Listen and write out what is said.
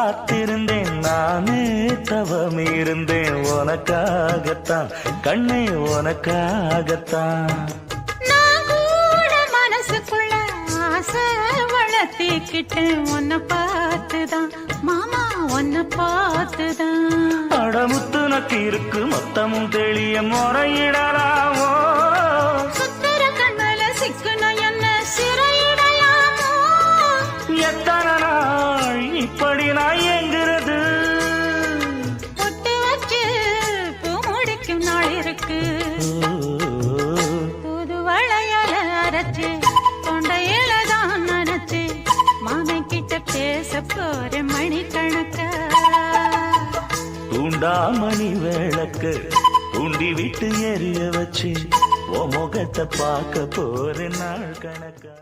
காத்திருந்தேன் நானே தவம் இருந்தேன் உனக்காகத்தான் கண்ணே உனக்காகத்தான். நான் கூட மனசுக்குள்ள ஆசை வளர்த்திக்கிட்டேன் உன்னை பார்த்துதான் மாமா உன்னை பார்த்துதான். அடமுத்து நக்கு இருக்கு மொத்தமும் தெளிய முறையிடலாமோ சுத்தர கண்மல சிக்குன என்ன சிறையிடலாமோ. எத்தனை நாள் இப்படி நான் எங்கிறது பொட்டு வச்சு பூ முடிக்கும் நாள் இருக்கு. புது வளையல அரைச்சு தொண்டையில தான் நினைச்சு மாமன் கிட்ட பேச போற மணிக்கணக்க. தூண்டாமணி விளக்கு தூண்டி விட்டு எரிய வச்சு உன் முகத்தை பார்க்க போற நாள் கணக்கா.